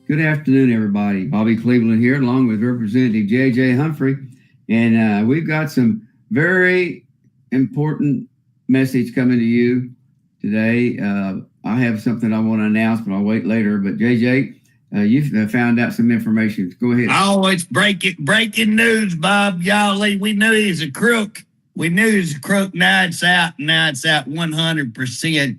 Good afternoon, everybody. Bobby Cleveland here, along with Representative J.J. Humphrey. And we've got some very important message coming to you today. I have something I want to announce, but I'll wait later. But J.J., you've found out some information. Go ahead. Oh, it's breaking news, Bob. Y'all, we knew he was a crook. We knew he was a crook. Now it's out. 100%.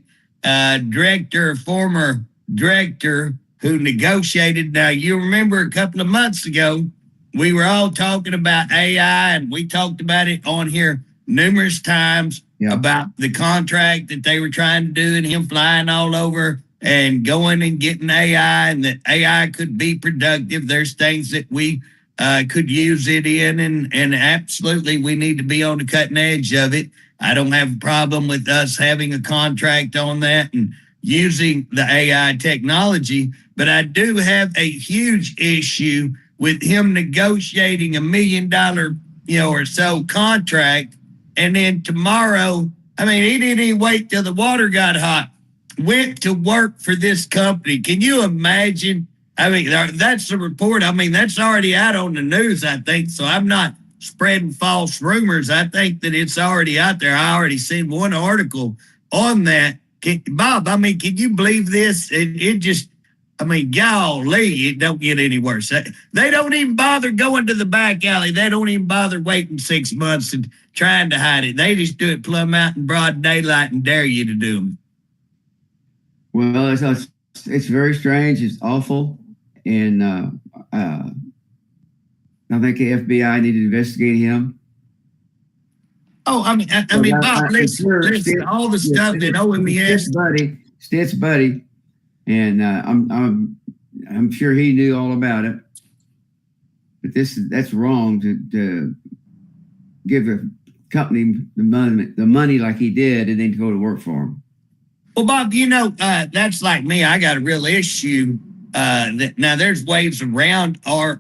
Former director who negotiated. Now, you remember a couple of months ago, we were all talking about AI, and we talked about it on here numerous times about the contract that they were trying to do and him flying all over and going and getting AI, and that AI could be productive. There's things that we could use it in, and absolutely we need to be on the cutting edge of it. I don't have a problem with us having a contract on that and using the AI technology, but I do have a huge issue with him negotiating $1 million, or so contract, and then tomorrow, he didn't even wait till the water got hot. Went to work for this company. Can you imagine? That's the report. That's already out on the news, I think. So I'm not spreading false rumors. I think that it's already out there. I already seen one article on that. Bob, can you believe this? It just, golly, it don't get any worse. They don't even bother going to the back alley. They don't even bother waiting 6 months and trying to hide it. They just do it plumb out in broad daylight and dare you to do them. Well, it's very strange. It's awful. And I think the FBI need to investigate him. Oh, Bob, listen, all the stuff that OMS. Stitz buddy. And I'm sure he knew all about it. But that's wrong to give a company the money like he did and then go to work for him. Well, Bob, that's like me. I got a real issue. Now, there's ways around our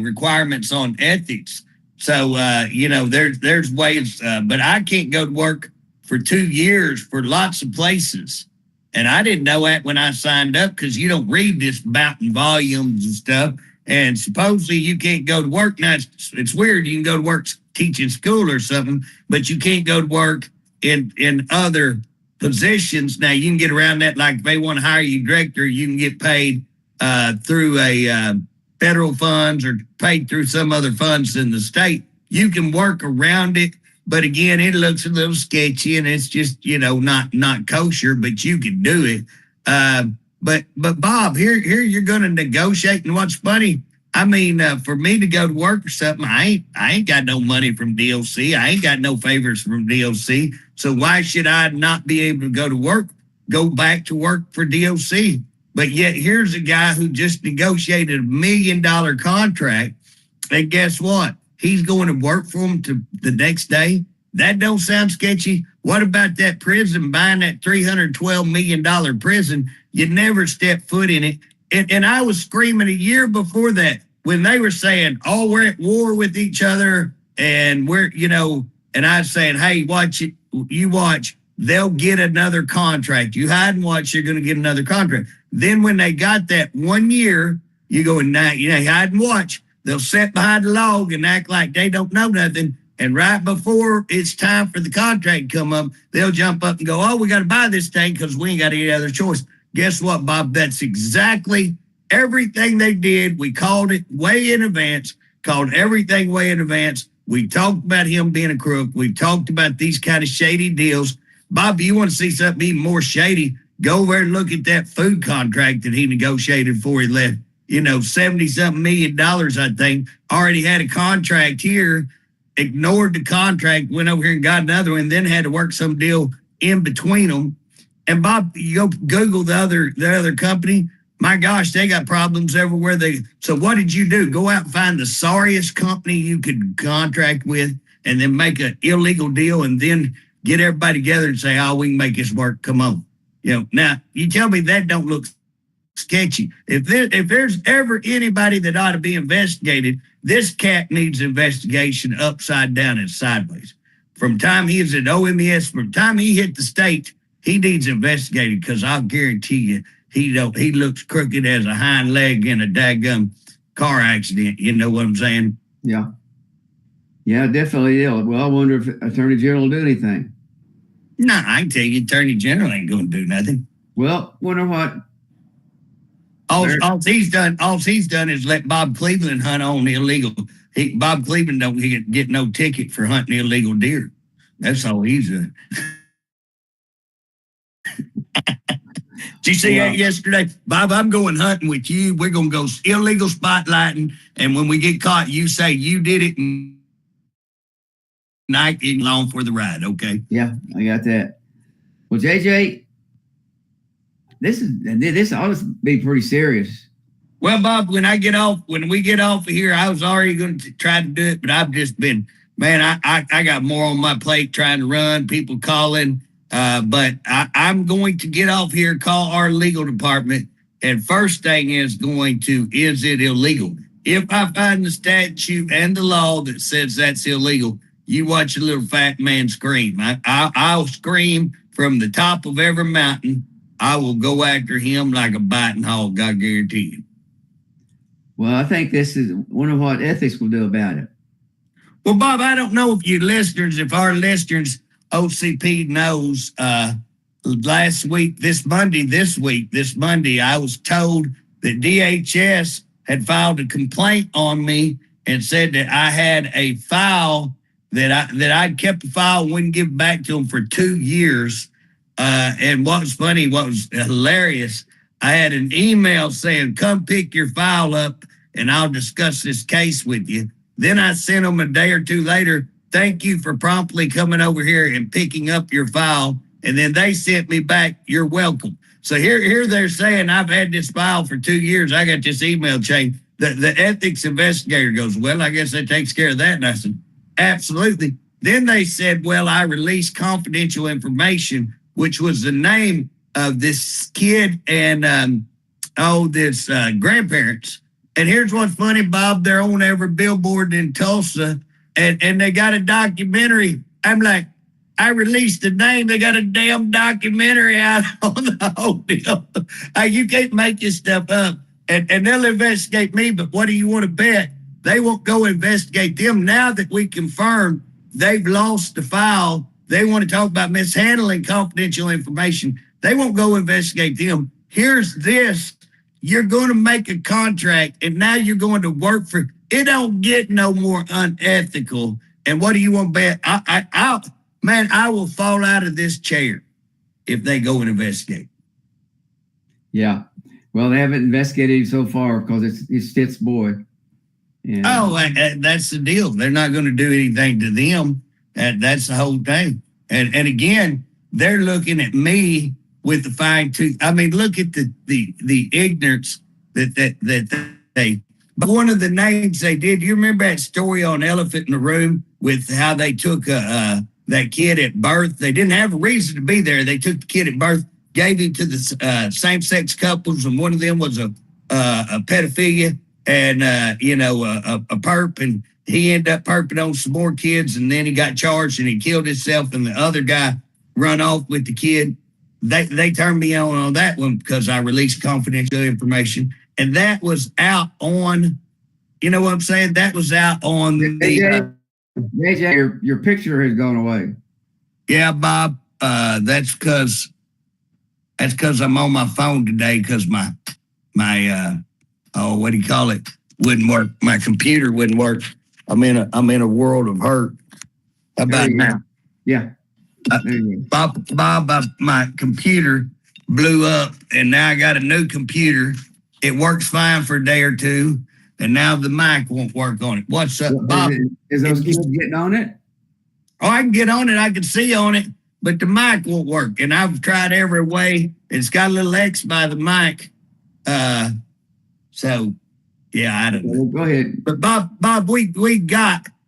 requirements on ethics. So, there's ways, but I can't go to work for 2 years for lots of places. And I didn't know that when I signed up, because you don't read this mountain volumes and stuff. And supposedly you can't go to work. Now, it's weird. You can go to work teaching school or something, but you can't go to work in other positions. Now, you can get around that. Like if they want to hire you director, you can get paid through a federal funds or paid through some other funds in the state. You can work around it. But again, it looks a little sketchy, and it's just, not kosher, but you can do it. But Bob, here you're going to negotiate. And what's funny, for me to go to work or something, I ain't got no money from DOC. I ain't got no favors from DOC. So why should I not be able to go back to work for DOC? But yet here's a guy who just negotiated $1 million contract. And guess what? He's going to work for him to the next day. That don't sound sketchy. What about that prison, buying that $312 million prison? You never step foot in it. And I was screaming a year before that when they were saying, oh, we're at war with each other. And and I was saying, hey, watch it. You watch. They'll get another contract. You hide and watch, you're going to get another contract. Then when they got that 1 year, you go, hide and watch. They'll sit behind the log and act like they don't know nothing. And right before it's time for the contract to come up, they'll jump up and go, oh, we got to buy this thing because we ain't got any other choice. Guess what, Bob? That's exactly everything they did. We called it way in advance, called everything way in advance. We talked about him being a crook. We talked about these kind of shady deals. Bob, you want to see something even more shady? Go over and look at that food contract that he negotiated before he left. $70-something million, I think, already had a contract here, ignored the contract, went over here and got another one, then had to work some deal in between them. And Bob, you go Google the other company. My gosh, they got problems everywhere. So what did you do? Go out and find the sorriest company you could contract with and then make an illegal deal and then get everybody together and say, oh, we can make this work. Come on. Now, you tell me that don't look sketchy. If there's ever anybody that ought to be investigated, this cat needs investigation upside down and sideways. From time he was at OMS, from time he hit the state, he needs investigated, because I'll guarantee you he looks crooked as a hind leg in a daggum car accident. You know what I'm saying? Yeah. Yeah, definitely. Well, I wonder if Attorney General will do anything. No, I can tell you, Attorney General ain't going to do nothing. Well, wonder what. All he's done is let Bob Cleveland hunt on illegal. Bob Cleveland don't get no ticket for hunting illegal deer. That's all he's done. Did you see that yesterday? Bob, I'm going hunting with you. We're going to go illegal spotlighting. And when we get caught, you say you did it and I get along for the ride, okay? Yeah, I got that. Well, JJ, this ought to be pretty serious. Well, Bob, when we get off of here, I was already going to try to do it, but I've just been, man, I got more on my plate trying to run, people calling. But I'm going to get off here, call our legal department, and first thing is it illegal? If I find the statute and the law that says that's illegal, you watch a little fat man scream. I'll scream from the top of every mountain. I will go after him like a biting hog, I guarantee you. Well, I think this is wonder what ethics will do about it. Well, Bob, I don't know if our listeners, OCP knows, this Monday, I was told that DHS had filed a complaint on me and said that I had a file that I'd kept the file and wouldn't give it back to them for 2 years. And what was hilarious, I had an email saying, come pick your file up and I'll discuss this case with you. Then I sent them a day or two later, thank you for promptly coming over here and picking up your file. And then they sent me back, you're welcome. So here they're saying I've had this file for 2 years. I got this email chain. The ethics investigator goes, well, I guess that takes care of that. And I said, absolutely. Then they said, well, I released confidential information, which was the name of this kid and this grandparents. And here's what's funny, Bob. They're on every billboard in Tulsa, and they got a documentary. I'm like, I released the name. They got a damn documentary out on the whole deal. You can't make this stuff up. And they'll investigate me, but what do you want to bet? They won't go investigate them. Now that we confirm they've lost the file, they want to talk about mishandling confidential information. They won't go investigate them. Here's this. You're going to make a contract, and now you're going to work for it. Don't get no more unethical. And what do you want to bet? I will fall out of this chair if they go and investigate. Yeah. Well, they haven't investigated so far because it's Stitt's boy. And, that's the deal. They're not going to do anything to them. That's the whole thing. And again, they're looking at me with the fine tooth. I mean, look at the ignorance that they. But one of the names they did. You remember that story on Elephant in the Room with how they took that kid at birth? They didn't have a reason to be there. They took the kid at birth, gave him to the same-sex couples, and one of them was a pedophilia and a perp, and he ended up perping on some more kids, and then he got charged and he killed himself, and the other guy run off with the kid. They turned me on that one because I released confidential information, and that was out on, you know what I'm saying? That was out on JJ, your picture has gone away. Yeah, Bob. That's because I'm on my phone today because my what do you call it? Wouldn't work. My computer wouldn't work. I'm in a world of hurt. How about now? Yeah. Bob, my computer blew up, and now I got a new computer. It works fine for a day or two, and now the mic won't work on it. What's up, Bob? Is those kids getting on it? Oh, I can get on it. I can see on it, but the mic won't work. And I've tried every way. It's got a little X by the mic. So, yeah, I don't know. Go ahead. But Bob,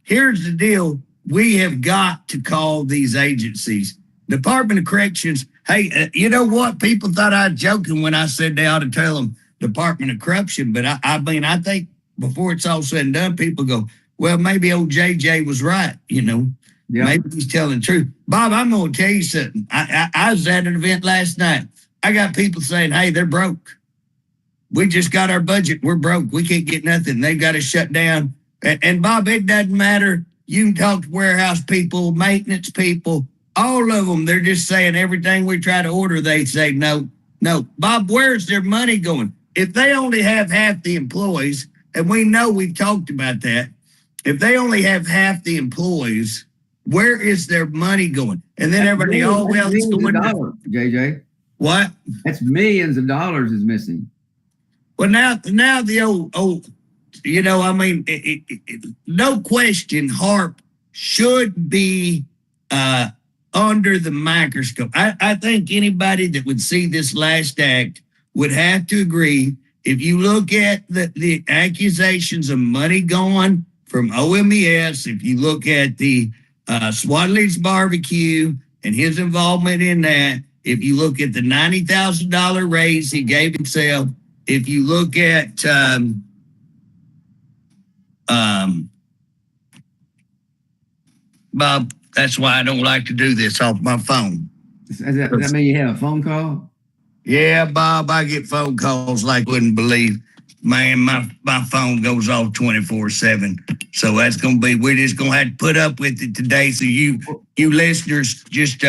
here's the deal. We have got to call these agencies. Department of Corrections. Hey, you know what? People thought I was joking when I said they ought to tell them Department of Corruption. But I think before it's all said and done, people go, well, maybe old JJ was right. Maybe he's telling the truth. Bob, I'm going to tell you something. I was at an event last night. I got people saying, hey, they're broke. We just got our budget. We're broke. We can't get nothing. They've got to shut down. And Bob, it doesn't matter. You can talk to warehouse people, maintenance people, all of them. They're just saying everything we try to order, they say no. No. Bob, where's their money going? If they only have half the employees, and we know we've talked about that, if they only have half the employees, where is their money going? And then everybody, oh, well, it's going to JJ. What? That's millions of dollars is missing. Well, now the old, you know, I mean, no question, HARP should be under the microscope. I think anybody that would see this last act would have to agree. If you look at the accusations of money gone from OMES, if you look at the Swadley's barbecue and his involvement in that, if you look at the $90,000 raise he gave himself, if you look at Bob, that's why I don't like to do this off my phone. Does that mean you have a phone call? Yeah, Bob, I get phone calls like you wouldn't believe. Man, my phone goes off 24/7. So that's gonna be, we're just gonna have to put up with it today. So you listeners just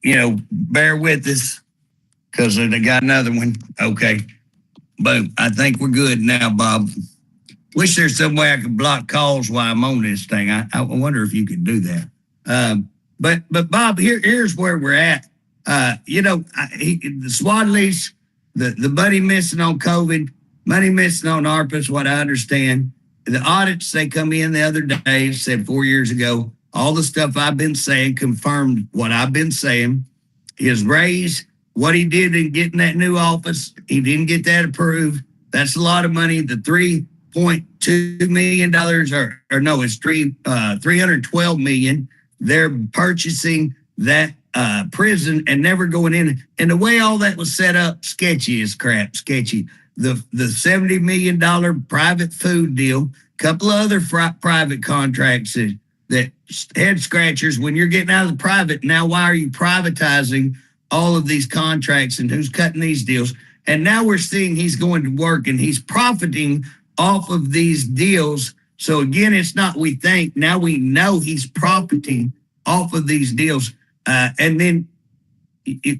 you know, bear with us because they got another one. Okay. But I think we're good now, Bob. Wish there's some way I could block calls while I'm on this thing. I wonder if you could do that. But Bob, here's where we're at. You know, the Swadleys, the money missing on COVID, money missing on ARPA, what I understand. The audits, they come in the other day, said 4 years ago, all the stuff I've been saying confirmed what I've been saying. His raise, what he did in getting that new office, he didn't get that approved. That's a lot of money. The $3.2 million, or no, it's $312 million. They're purchasing that prison and never going in. And the way all that was set up, sketchy as crap, sketchy. The $70 million private food deal, couple of other private contracts that head scratchers. When you're getting out of the private, now why are you privatizing all of these contracts and who's cutting these deals? And now we're seeing he's going to work and he's profiting off of these deals. So again, it's not we think, now we know he's profiting off of these deals. And then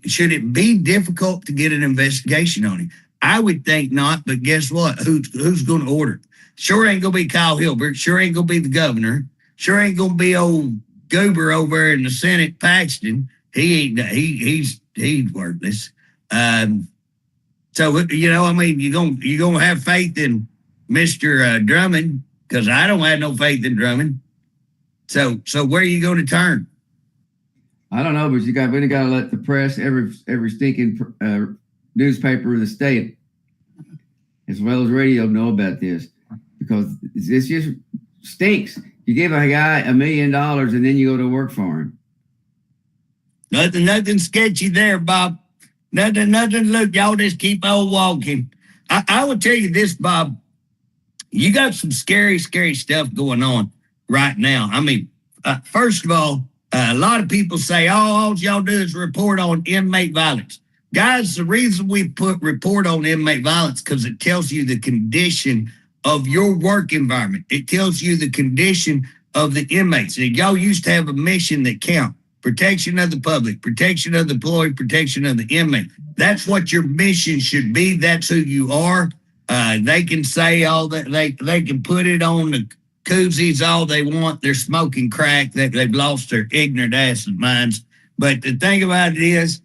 should it be difficult to get an investigation on him? I would think not, but guess what? Who's going to order it? Sure ain't going to be Kyle Hilbert. Sure ain't going to be the governor. Sure ain't going to be old Goober over there in the Senate, Paxton. He's worthless. So, you know, I mean, you're gonna have faith in Mr. Drummond, because I don't have no faith in Drummond. So where are you going to turn? I don't know, but we got to let the press, every stinking newspaper in the state, as well as radio, know about this, because this just stinks. You give a guy $1 million and then you go to work for him. Nothing sketchy there, Bob. Nothing. Look, y'all just keep on walking. I will tell you this, Bob. You got some scary stuff going on right now. I mean, first of all, a lot of people say, oh, all y'all do is report on inmate violence. Guys, the reason we put report on inmate violence because it tells you the condition of your work environment. It tells you the condition of the inmates. And y'all used to have a mission that count. Protection of the public, protection of the employee, protection of the inmate. That's what your mission should be. That's who you are. They can say all that. They can put it on the koozies all they want. They're smoking crack. They've lost their ignorant ass minds. But the thing about it is,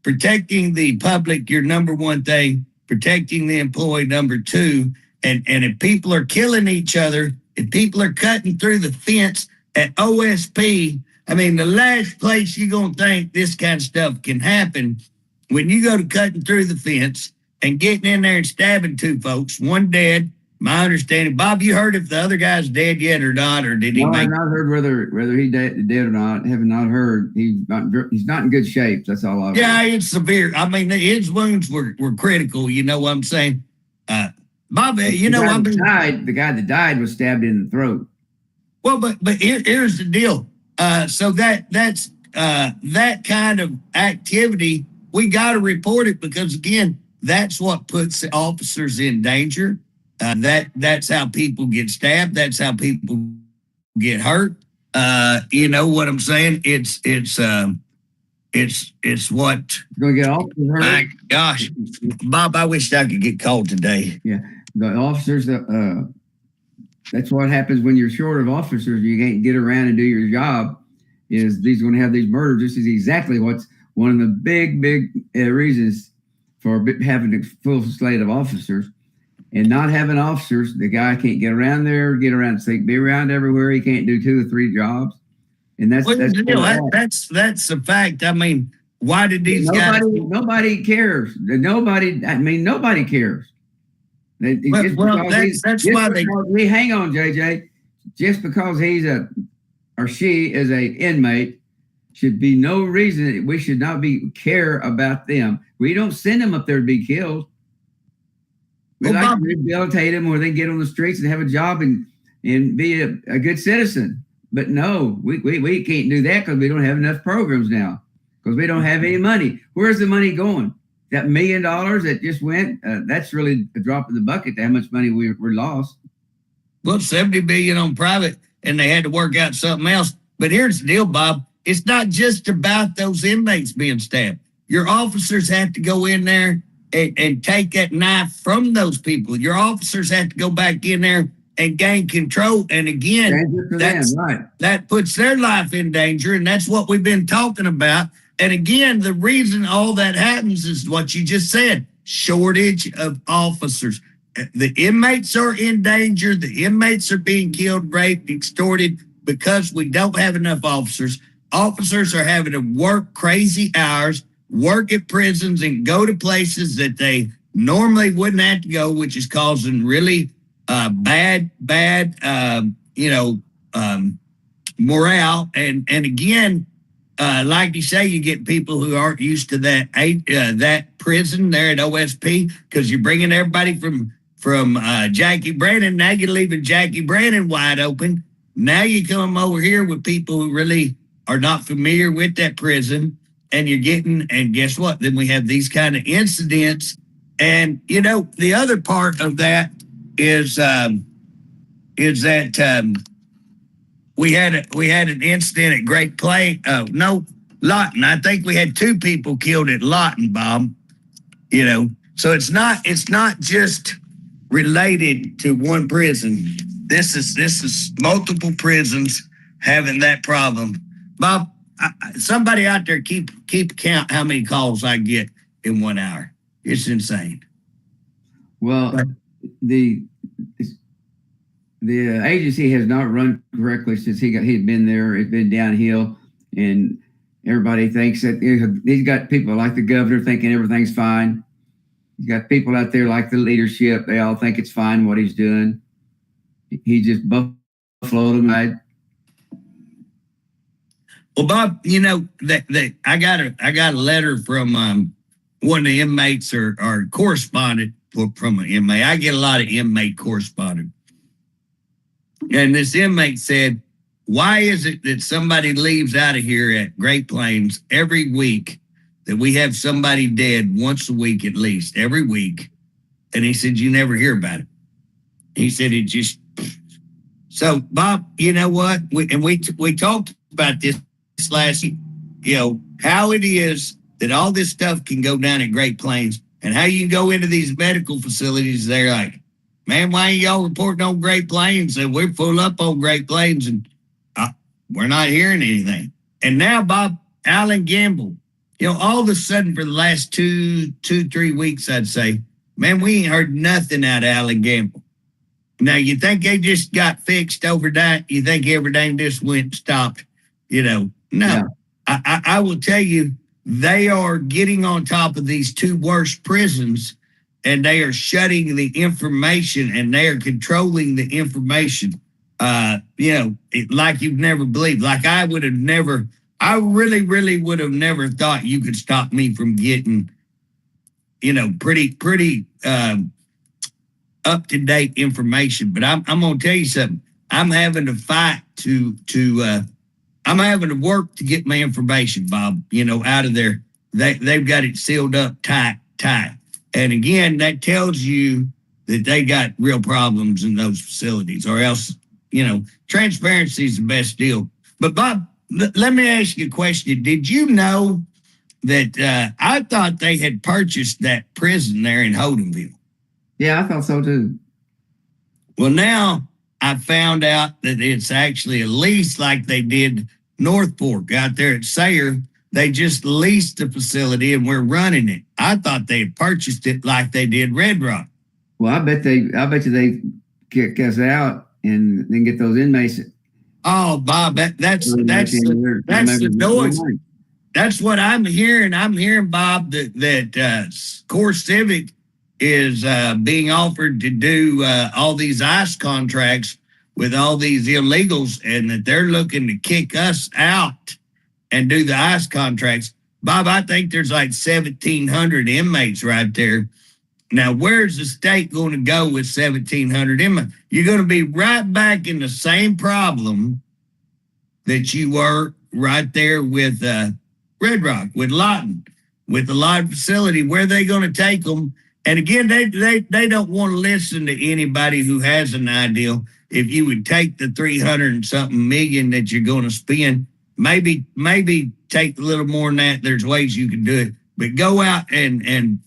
protecting the public, your number one thing. Protecting the employee, number two. And if people are killing each other, if people are cutting through the fence at OSP, I mean, the last place you're going to think this kind of stuff can happen when you go to cutting through the fence and getting in there and stabbing two folks, one dead. My understanding, Bob, you heard if the other guy's dead yet or not, or did he I've make? not heard whether he dead or not. Have not heard. He's not in good shape. That's all I've Yeah, heard. it's severe. I mean, his wounds were critical. You know what I'm saying? Bob, you know, the guy that died was stabbed in the throat. Well, but here's the deal. So that's that kind of activity we got to report it because again, that's what puts the officers in danger. That's how people get stabbed. That's how people get hurt. You know what I'm saying? It's what. Going to get officers hurt. My gosh, Bob, I wish I could get called today. Yeah, the officers. That's what happens when you're short of officers. You can't get around and do your job. Is these going to have these murders? This is exactly what's one of the big reasons for having a full slate of officers. And not having officers, the guy can't get around there, get around, so he can be around everywhere. He can't do 2 or 3 jobs, and that's a fact. I mean, why did these guys? Nobody cares. Nobody cares. That's why we hang on, JJ. Just because he's or she is a inmate should be no reason that we should not care about them. We don't send them up there to be killed. We like to rehabilitate them, or they get on the streets and have a job and be a good citizen. But no, we can't do that because we don't have enough programs now, because we don't have any money. Where's the money going? That $1 million that just went, that's really a drop in the bucket to how much money we're lost. Well, $70 billion on private, and they had to work out something else. But here's the deal, Bob. It's not just about those inmates being stabbed. Your officers have to go in there and take that knife from those people. Your officers have to go back in there and gain control. And again, that puts their life in danger. And that's what we've been talking about. And again, the reason all that happens is what you just said, shortage of officers. The inmates are in danger. The inmates are being killed, raped, extorted because we don't have enough officers. Officers are having to work crazy hours, work at prisons, and go to places that they normally wouldn't have to go, which is causing really bad morale. And again, like you say, you get people who aren't used to that prison there at OSP, because you're bringing everybody from Jackie Brandon. Now you're leaving Jackie Brandon wide open. Now you come over here with people who really are not familiar with that prison, and and guess what? Then we have these kind of incidents. And, the other part of that is that we had an incident at Great Plains. Lawton. I think we had 2 people killed at Lawton, Bob. So it's not just related to one prison. This is multiple prisons having that problem. Bob, somebody out there keep count how many calls I get in 1 hour. It's insane. Well, the agency has not run correctly since he'd been there. It's been downhill, and everybody thinks that he's got people like the governor thinking everything's fine. He's got people out there like the leadership. They all think it's fine what he's doing. He just buffaloed them. Well, Bob, that I got a letter from one of the inmates or correspondent from an inmate. I get a lot of inmate correspondence. And this inmate said, why is it that somebody leaves out of here at Great Plains every week, that we have somebody dead once a week at least, every week? And he said, you never hear about it. He said, it just... So, Bob, you know what? We talked about this last week, how it is that all this stuff can go down at Great Plains, and how you go into these medical facilities, they're like, man, why ain't y'all reporting on Great Plains? And we're full up on Great Plains, and we're not hearing anything. And now, Bob, Allen Gamble, all of a sudden for the last 3 weeks, I'd say, man, we ain't heard nothing out of Allen Gamble. Now, you think they just got fixed overnight? You think everything just stopped? No. Yeah. I will tell you, they are getting on top of these 2 worst prisons, and they are shutting the information, and they are controlling the information, like you've never believed. Like I really, really would have never thought you could stop me from getting, pretty up-to-date information. But I'm going to tell you something. I'm having to fight I'm having to work to get my information, Bob, out of there. they've got it sealed up tight. And again, that tells you that they got real problems in those facilities, or else, transparency is the best deal. But Bob, let me ask you a question. Did you know that I thought they had purchased that prison there in Holdenville? Yeah, I thought so too. Well, now I found out that it's actually a lease like they did North Fork out there at Sayre. They just leased the facility and we're running it. I thought they had purchased it like they did Red Rock. Well, I bet you they kick us out and then get those inmates. Oh, Bob, that's the noise. That's what I'm hearing. I'm hearing, Bob, that Corecivic is being offered to do all these ICE contracts with all these illegals, and that they're looking to kick us out and do the ICE contracts. Bob, I think there's like 1,700 inmates right there. Now, where's the state going to go with 1,700 inmates? You're going to be right back in the same problem that you were right there with Red Rock, with Lawton, with the Lawton facility. Where are they going to take them? And again, they don't want to listen to anybody who has an idea. If you would take the 300 and something million that you're going to spend, maybe take a little more than that. There's ways you can do it, but go out and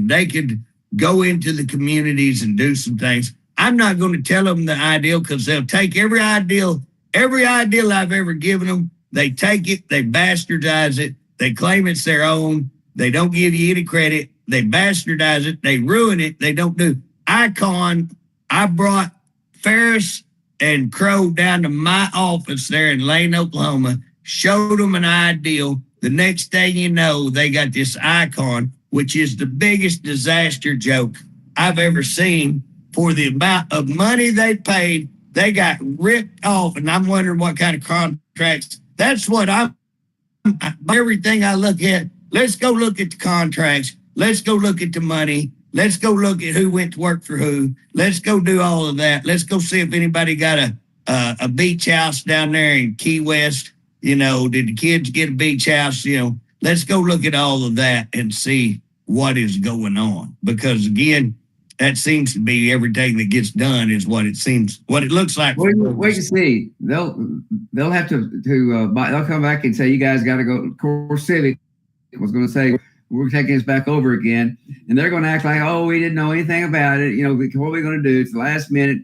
they could go into the communities and do some things. I'm not going to tell them the ideal, because they'll take every ideal I've ever given them. They take it, they bastardize it, they claim it's their own. They don't give you any credit. They bastardize it. They ruin it. They don't do Icon. I brought Ferris and Crow down to my office there in Lane, Oklahoma, showed them an ideal. The next thing you know, they got this Icon, which is the biggest disaster joke I've ever seen. For the amount of money they paid, they got ripped off, and I'm wondering what kind of contracts. That's what everything I look at. Let's go look at the contracts. Let's go look at the money. Let's go look at who went to work for who. Let's go do all of that. Let's go see if anybody got a beach house down there in Key West. Did the kids get a beach house? Let's go look at all of that and see what is going on. Because again, that seems to be everything that gets done is what it seems, what it looks like. Wait to see. They'll have to they'll come back and say, you guys got to go. Corecivic was going to say, we're taking this back over again, and they're going to act like, oh, we didn't know anything about it. What are we going to do? It's the last minute.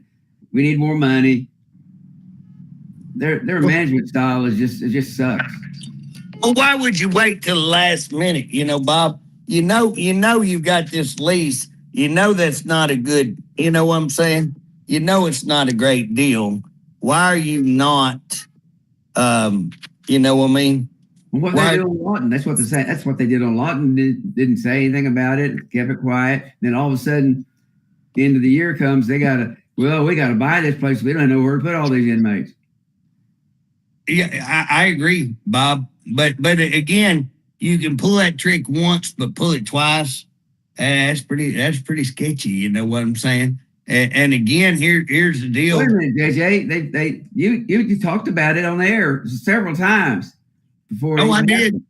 We need more money. Their management style it just sucks. Well, why would you wait till the last minute? Bob, you've got this lease. That's not a good, what I'm saying? It's not a great deal. Why are you not, what I mean? Well, what they did on Lawton, that's what they did on Lawton. Didn't say anything about it, kept it quiet. Then all of a sudden, the end of the year comes, we got to buy this place. We don't know where to put all these inmates. Yeah, I agree, Bob. But again, you can pull that trick once, but pull it twice. That's pretty sketchy. You know what I'm saying? And again, here's the deal. Wait a minute, JJ. You talked about it on the air several times before. Oh, I did.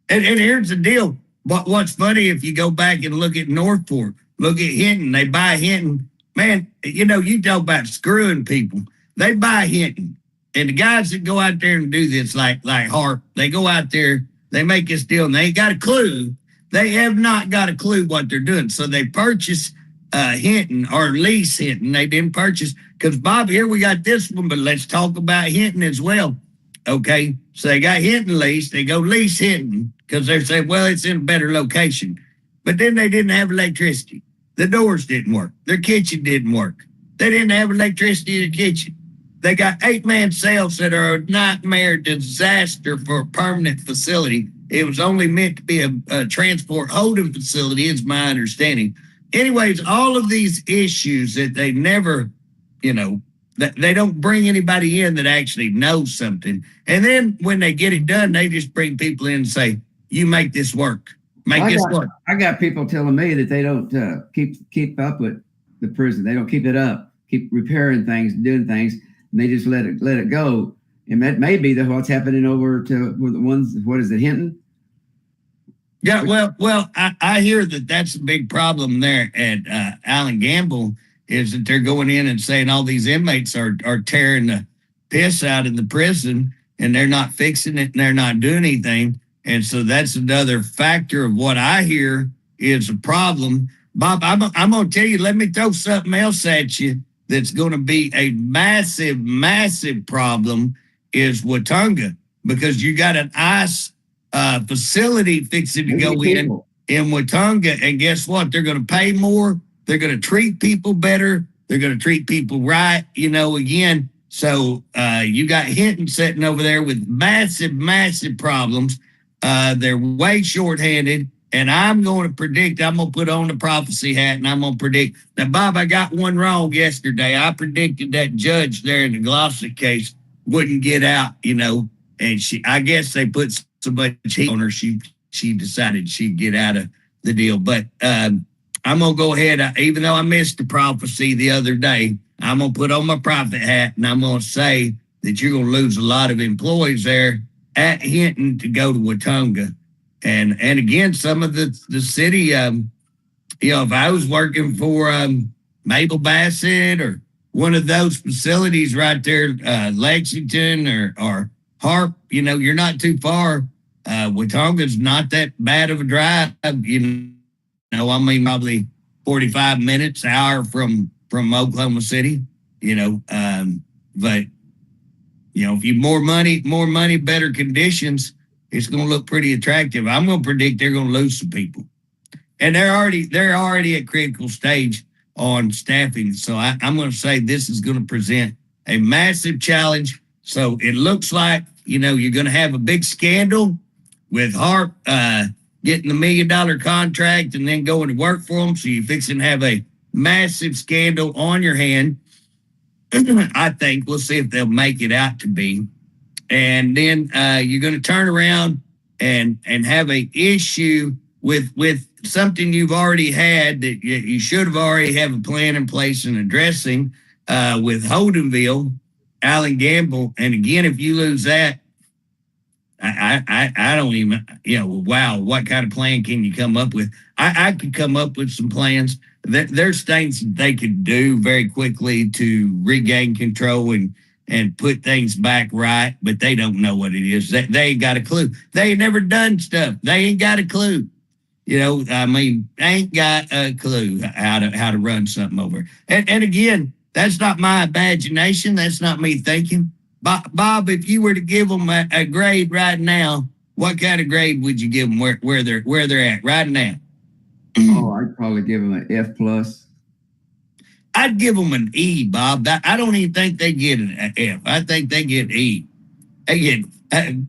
And here's the deal. But what's funny, if you go back and look at North Fork, look at Hinton. They buy Hinton. Man, you talk about screwing people. They buy Hinton. And the guys that go out there and do this, like Harp, they go out there, they make this deal, and they ain't got a clue. They have not got a clue what they're doing. So they purchase Hinton or lease Hinton. They didn't purchase, because, Bob, here we got this one, but let's talk about Hinton as well. Okay, so they got Hinton leased. They go lease Hinton because they're saying, well, it's in a better location. But then they didn't have electricity. The doors didn't work. Their kitchen didn't work. They didn't have electricity in the kitchen. They got 8-man cells that are a nightmare disaster for a permanent facility. It was only meant to be a transport holding facility, is my understanding. Anyways, all of these issues that they never, that they don't bring anybody in that actually knows something. And then when they get it done, they just bring people in and say, you make this work. Work. I got people telling me that they don't keep up with the prison. They don't keep it up, keep repairing things, doing things. And they just let it go. And that may be what's happening over to the ones, what is it, Hinton? Yeah, I hear that that's a big problem there at Allen Gamble is that they're going in and saying all these inmates are tearing the piss out of the prison and they're not fixing it and they're not doing anything. And so that's another factor of what I hear is a problem. Bob, I'm going to tell you, let me throw something else at you that's going to be a massive, massive problem is Watonga because you got an ICE facility fixing to go in Watonga. And guess what? They're going to pay more. They're going to treat people better. They're going to treat people right, again. So you got Hinton sitting over there with massive, massive problems. They're way short-handed. And I'm going to predict, I'm going to put on the prophecy hat and I'm going to predict. Now, Bob, I got one wrong yesterday. I predicted that judge there in the Glossick case wouldn't get out, and I guess they put so much heat on her, she decided she'd get out of the deal. But I'm going to go ahead, even though I missed the prophecy the other day, I'm going to put on my prophet hat and I'm going to say that you're going to lose a lot of employees there at Hinton to go to Watonga. And again, some of the city, if I was working for Mabel Bassett or one of those facilities right there, Lexington or Harp, you're not too far. Watonga's not that bad of a drive, probably 45 minutes, hour from Oklahoma City, but if you more money, better conditions, it's going to look pretty attractive. I'm going to predict they're going to lose some people, and they're already at critical stage on staffing. So I'm going to say this is going to present a massive challenge. So it looks like you're going to have a big scandal with Harp getting the $1 million contract and then going to work for them. So you're fixing to have a massive scandal on your hand. I think we'll see if they'll make it out to be. And then you're going to turn around and have an issue with something you've already had that you should have already have a plan in place and addressing with Holdenville, Allen Gamble. And again, if you lose that, I don't even, wow, what kind of plan can you come up with? I could come up with some plans. There's things they could do very quickly to regain control and put things back right, but they don't know what it is. They ain't got a clue. They ain't never done stuff. They ain't got a clue. Ain't got a clue how to run something over. And again, that's not my imagination. That's not me thinking. Bob, if you were to give them a grade right now, what kind of grade would you give them where they're at right now? Oh, I'd probably give them an F plus. I'd give them an E, Bob. I don't even think they get an F. I think they get E. They get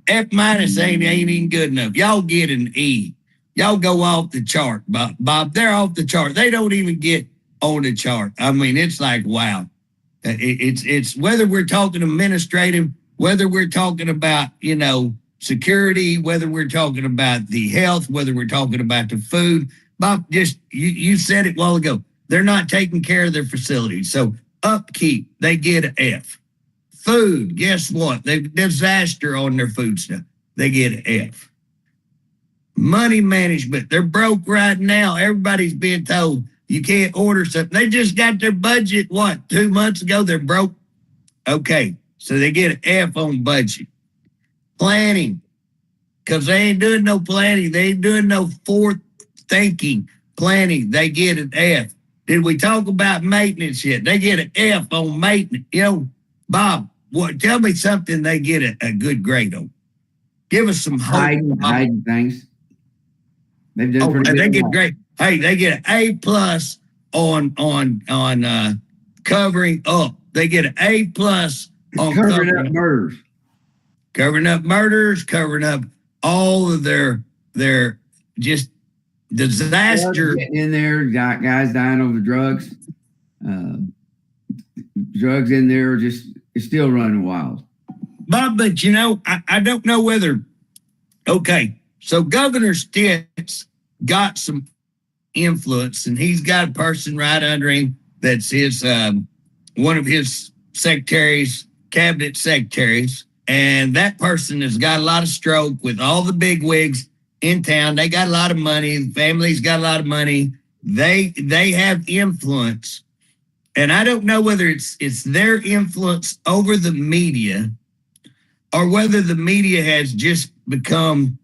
F minus ain't even good enough. Y'all get an E. Y'all go off the chart, Bob. They're off the chart. They don't even get on the chart. It's like, wow. It's whether we're talking administrative, whether we're talking about, security, whether we're talking about the health, whether we're talking about the food. Bob, just you said it a while ago. They're not taking care of their facilities. So upkeep, they get an F. Food, guess what? They disaster on their food stuff. They get an F. Money management, they're broke right now. Everybody's being told you can't order something. They just got their budget, 2 months ago? They're broke. Okay, so they get an F on budget. Planning, because they ain't doing no planning. They ain't doing no forth thinking planning. They get an F. Did we talk about maintenance yet? They get an F on maintenance. Bob, tell me something they get a good grade on. Give us some hope. Hiding things. They've done pretty good. They get great. Hey, they get an A plus on covering up. They get an A plus on covering up murders. Covering up murders, covering up all of their just disaster. Getting in there, guys dying over drugs. Drugs in there it's still running wild. Bob, but I don't know whether. Okay, so Governor Stitt's got some influence, and he's got a person right under him that's his one of his secretaries, cabinet secretaries, and that person has got a lot of stroke with all the big wigs in town. They got a lot of money. The family's got a lot of money. They have influence. And I don't know whether it's their influence over the media or whether the media has just become,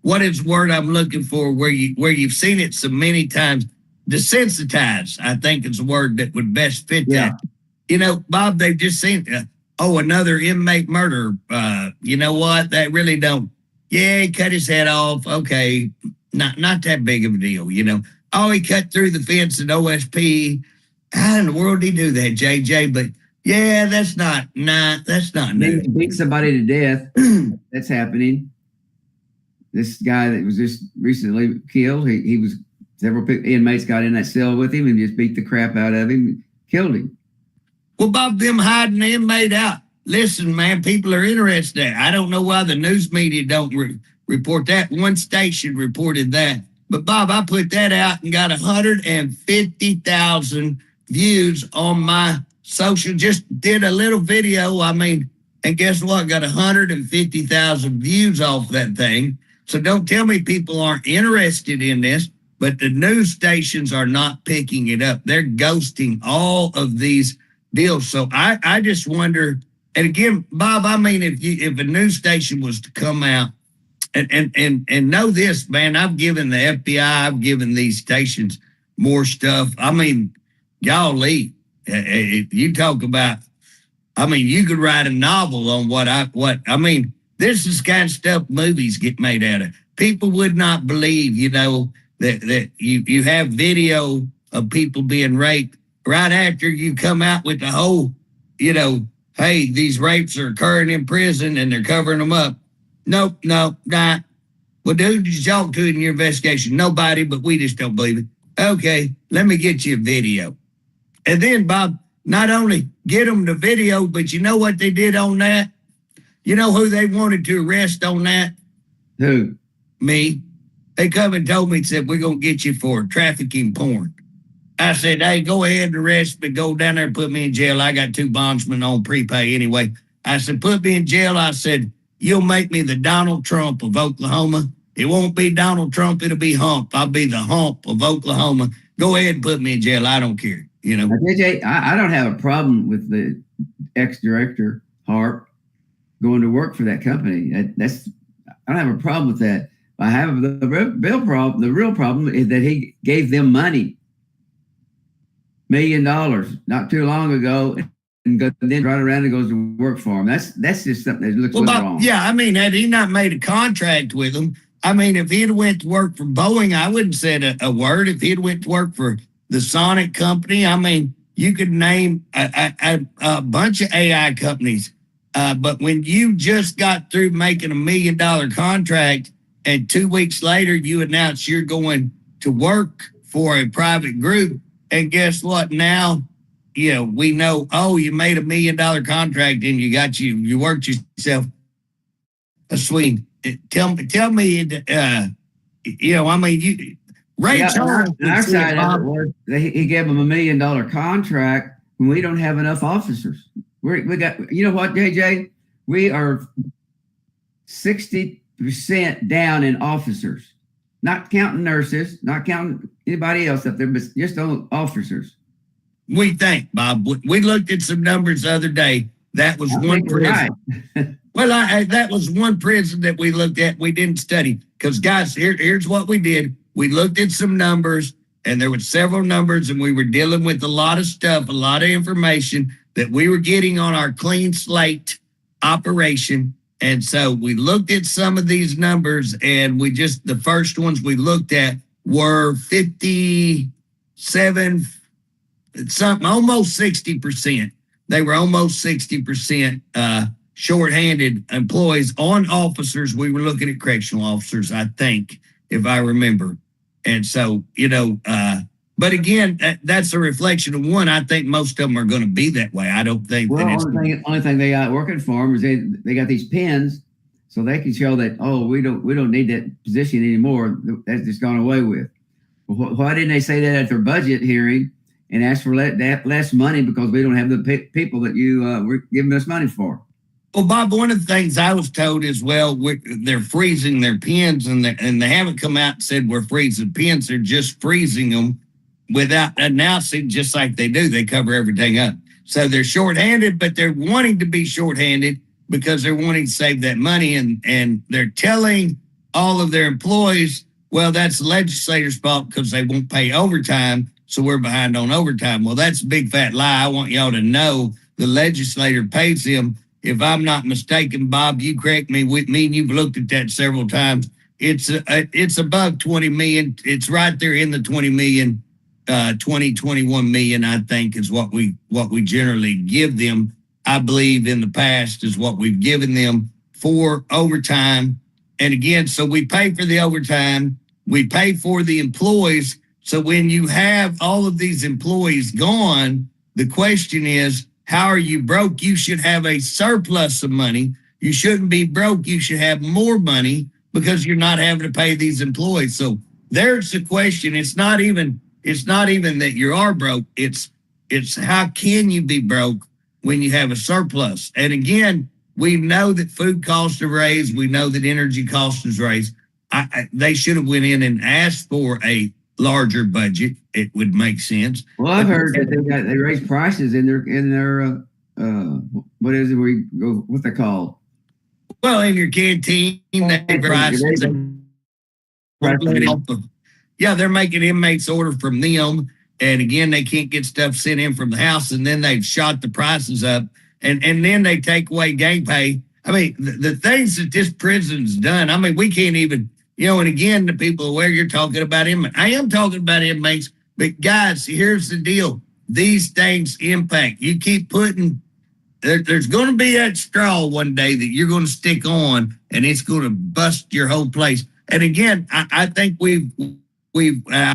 what is the word I'm looking for? Where you've seen it so many times, desensitized. I think is a word that would best fit that. Bob, they've just seen, another inmate murder. You know what? That really don't. Yeah, he cut his head off. Okay, not that big of a deal. Oh, he cut through the fence at OSP. How in the world did he do that, JJ? But yeah, that's not new. He beat somebody to death. That's happening. This guy that was just recently killed, he was several inmates got in that cell with him and just beat the crap out of him, killed him. Well, Bob, them hiding the inmate out. Listen, man, people are interested. I don't know why the news media don't report that. One station reported that. But, Bob, I put that out and got 150,000 views on my social. Just did a little video. And guess what? Got 150,000 views off that thing. So don't tell me people aren't interested in this, but the news stations are not picking it up. They're ghosting all of these deals. So I just wonder, and again, Bob, if a news station was to come out and know this, man, I've given the FBI, I've given these stations more stuff. Y'all leave. You talk about, you could write a novel on this is kind of stuff movies get made out of. People would not believe, that you have video of people being raped right after you come out with the whole, hey, these rapes are occurring in prison and they're covering them up. Nope, not. Well, who did you talk to in your investigation? Nobody, but we just don't believe it. Okay, let me get you a video. And then, Bob, not only get them the video, but you know what they did on that? You know who they wanted to arrest on that? Who? Me. They come and told me, said, we're going to get you for trafficking porn. I said, hey, go ahead and arrest me. Go down there and put me in jail. I got 2 bondsmen on prepay anyway. I said, put me in jail. I said, you'll make me the Donald Trump of Oklahoma. It won't be Donald Trump. It'll be Hump. I'll be the Hump of Oklahoma. Go ahead and put me in jail. I don't care. JJ, I don't have a problem with the ex-director, Harp, going to work for that company. I don't have a problem with that. I have the real problem is that he gave them money, $1 million, not too long ago, and then right around and goes to work for him. That's just something that looks wrong. Yeah, had he not made a contract with them, if he'd went to work for Boeing, I wouldn't said a word. If he'd went to work for the Sonic company, you could name a bunch of AI companies. But when you just got through making $1 million contract and 2 weeks later you announce you're going to work for a private group, and guess what? Now, we know, you made $1 million contract and you worked yourself a swing. Tell me, Ray Charles. On our side of it, he gave him $1 million contract when we don't have enough officers. We got, you know what, JJ? We are 60% down in officers, not counting nurses, not counting anybody else up there, but just on officers. We think, Bob. We looked at some numbers the other day. That was one prison. Right. Well, that was one prison that we looked at. We didn't study because, guys, here's what we did. We looked at some numbers, and there were several numbers, and we were dealing with a lot of stuff, a lot of information that we were getting on our clean slate operation. And so we looked at some of these numbers, and the first ones we looked at were 57, something, almost 60%. They were almost 60% shorthanded employees on officers. We were looking at correctional officers, I think, if I remember. And so, but again, that's a reflection of one. I think most of them are going to be that way. I don't think that only thing they got working for them is they got these pins, so they can show that we don't need that position anymore. That's just gone away with. Well, why didn't they say that at their budget hearing and ask for less money because we don't have the people that you were giving us money for? Well, Bob, one of the things I was told is, well, they're freezing their pins, and they haven't come out and said we're freezing pins. They're just freezing them without announcing, just like they do. They cover everything up. So they're shorthanded, but they're wanting to be shorthanded because they're wanting to save that money, and they're telling all of their employees, well, that's the legislator's fault because they won't pay overtime, so we're behind on overtime. Well, that's a big fat lie. I want y'all to know the legislator pays them. If I'm not mistaken, Bob, you correct me. With me, and you've looked at that several times. It's above 20 million. It's right there in the 20 million, 21 million. I think is what we generally give them. I believe in the past is what we've given them for overtime. And again, so we pay for the overtime. We pay for the employees. So when you have all of these employees gone, the question is, how are you broke? You should have a surplus of money. You shouldn't be broke. You should have more money because you're not having to pay these employees. So there's the question. It's not even that you are broke. It's how can you be broke when you have a surplus? And again, we know that food costs are raised. We know that energy costs is raised. They should have went in and asked for a larger budget. It would make sense. Well, I've heard that they raise prices in their what is it? What they call? Well, in your canteen, they rise. Yeah, they're making inmates order from them, and again, they can't get stuff sent in from the house, and then they've shot the prices up, and then they take away gang pay. I mean, the things that this prison's done. I mean, we can't even. And again, the people aware you're talking about inmates. I am talking about inmates, but guys, here's the deal. These things impact. You keep putting, there's going to be that straw one day that you're going to stick on, and it's going to bust your whole place. And again, I think we've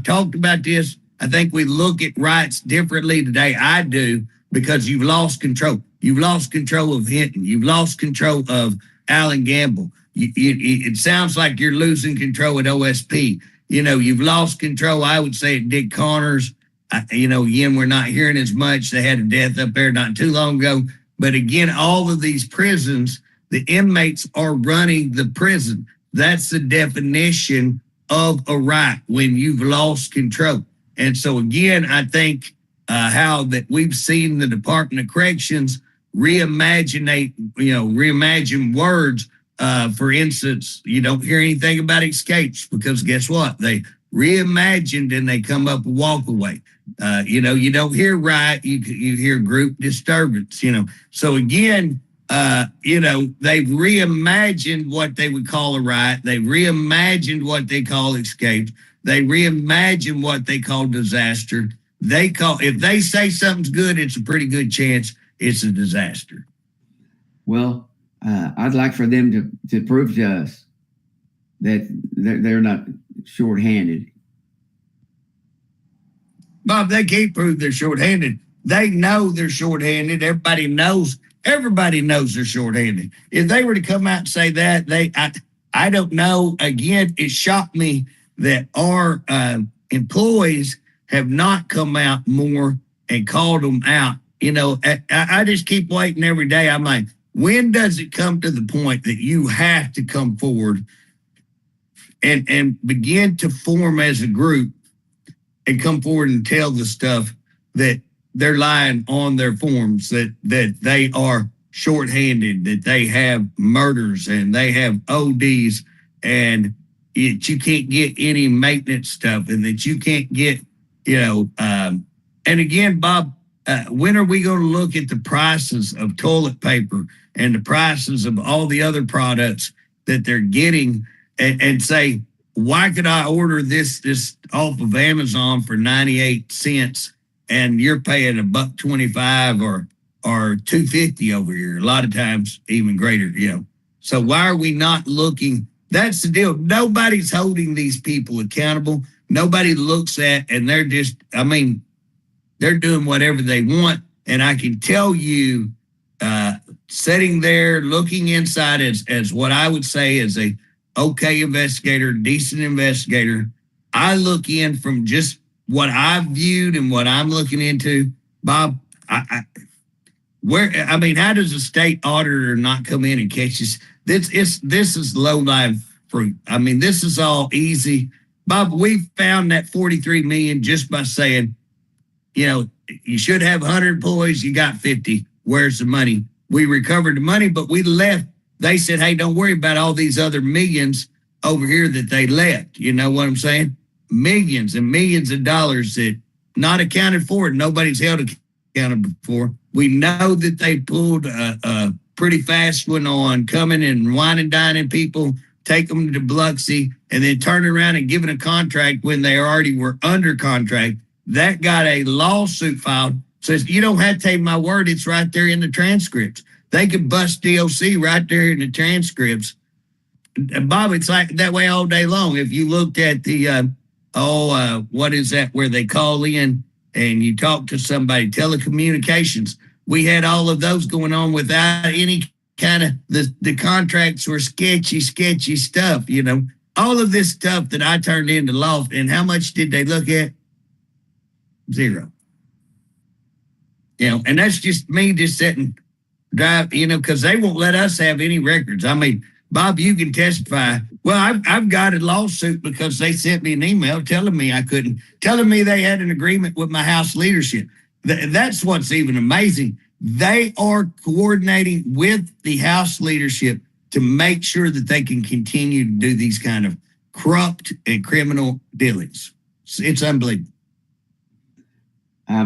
talked about this. I think we look at rights differently today. I do, because you've lost control. You've lost control of Hinton. You've lost control of Allen Gamble. It sounds like you're losing control at OSP. You've lost control, I would say, at Dick Connors. Again, we're not hearing as much. They had a death up there not too long ago. But again, all of these prisons, the inmates are running the prison. That's the definition of a right, when you've lost control. And so again, I think how that we've seen the Department of Corrections reimagine words. For instance, you don't hear anything about escapes because guess what? They reimagined and they come up with walk away. You don't hear riot, you hear group disturbance, So again, they've reimagined what they would call a riot. They reimagined what they call escapes. They reimagined what they call disaster. If they say something's good, it's a pretty good chance it's a disaster. Well, I'd like for them to prove to us that they're not shorthanded. Bob, they can't prove they're shorthanded. They know they're shorthanded. Everybody knows they're shorthanded. If they were to come out and say that, I don't know. Again, it shocked me that our employees have not come out more and called them out. I just keep waiting every day. I'm like, when does it come to the point that you have to come forward and begin to form as a group and come forward and tell the stuff that they're lying on their forms, that they are shorthanded, that they have murders and they have ODs, and you can't get any maintenance stuff, and that you can't get, and again, Bob, when are we going to look at the prices of toilet paper and the prices of all the other products that they're getting and say, why could I order this off of Amazon for 98 cents and you're paying $1.25 or $2.50 over here? A lot of times even greater, So why are we not looking? That's the deal. Nobody's holding these people accountable. Nobody looks at, and they're just, they're doing whatever they want. And I can tell you, sitting there looking inside as what I would say is a okay investigator, decent investigator, I look in from just what I've viewed and what I'm looking into. Bob, I mean, how does a state auditor not come in and catch this? This is low life fruit. I mean, this is all easy. Bob, we found that 43 million just by saying, you should have 100 employees. You got 50. Where's the money? We recovered the money, but we left. They said, hey, don't worry about all these other millions over here that they left. You know what I'm saying? Millions and millions of dollars that not accounted for. Nobody's held accountable for. We know that they pulled a pretty fast one on coming and wine and dining people, take them to Biloxi, and then turn around and give it a contract when they already were under contract. That got a lawsuit filed. Says, you don't have to take my word. It's right there in the transcripts. They could bust DOC right there in the transcripts. And Bob, it's like that way all day long. If you looked at the, what is that, where they call in and you talk to somebody, telecommunications, we had all of those going on without any kind of, the contracts were sketchy stuff, all of this stuff that I turned into law. And how much did they look at? Zero. And that's just me just sitting, drive, because they won't let us have any records. I mean, Bob, you can testify. Well, I've got a lawsuit because they sent me an email telling me I couldn't, telling me they had an agreement with my house leadership. That's what's even amazing. They are coordinating with the house leadership to make sure that they can continue to do these kind of corrupt and criminal dealings. It's unbelievable. I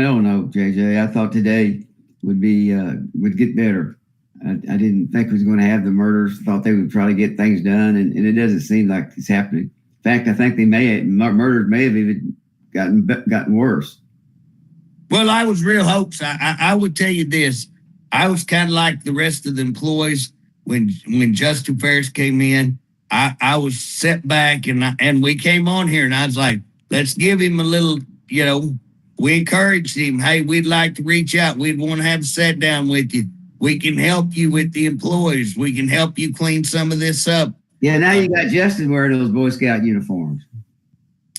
don't know, JJ. I thought today would get better. I didn't think it was going to have the murders. Thought they would try to get things done, and it doesn't seem like it's happening. In fact, I think murders may have even gotten worse. Well, I was real hopes. I would tell you this. I was kind of like the rest of the employees when Justin Ferris came in. I was set back, and we came on here, and I was like, let's give him a little, we encouraged him. Hey, we'd like to reach out. We'd want to have a sit down with you. We can help you with the employees. We can help you clean some of this up. Yeah, now you got Justin wearing those Boy Scout uniforms.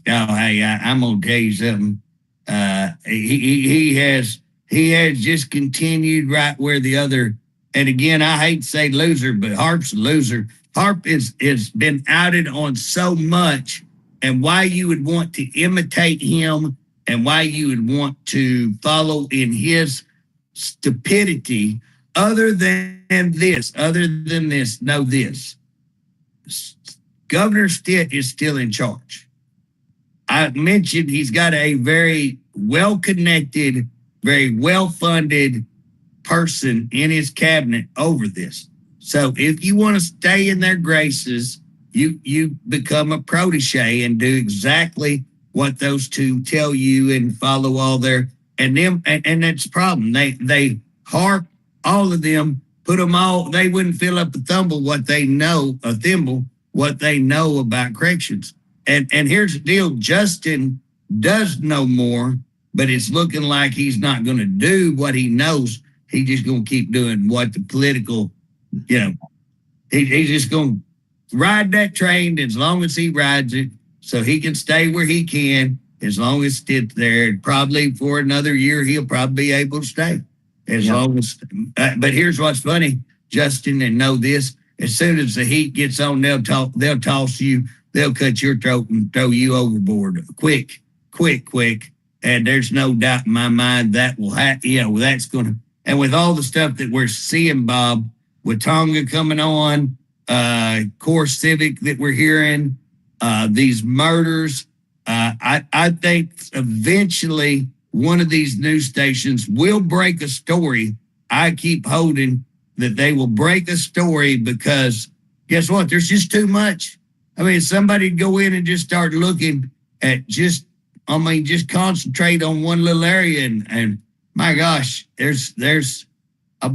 Oh, hey, I'm gonna tell you something. He has just continued right where the other. And again, I hate to say loser, but Harp's a loser. Harp has been outed on so much, and why you would want to imitate him, and why you would want to follow in his stupidity. Other than this, know this. Governor Stitt is still in charge. I mentioned he's got a very well-connected, very well-funded person in his cabinet over this. So if you want to stay in their graces, you become a protege and do exactly what those two tell you and follow all their, and that's the problem. They Harp, all of them, put them all, they wouldn't fill up a thimble what they know about corrections. And here's the deal, Justin does know more, but it's looking like he's not going to do what he knows. He's just going to keep doing what the political, he's just going to ride that train as long as he rides it, so he can stay where he can, as long as it's there. Probably for another year, he'll probably be able to stay. As long as, but here's what's funny, Justin, and know this: as soon as the heat gets on, they'll toss you, they'll cut your throat and throw you overboard, quick. And there's no doubt in my mind that will happen. That's going to. And with all the stuff that we're seeing, Bob, Watonga coming on, Corecivic that we're hearing, these murders, I think eventually one of these news stations will break a story. I keep holding that they will break a story, because guess what? There's just too much. I mean, somebody go in and just start looking at just concentrate on one little area, and my gosh, there's a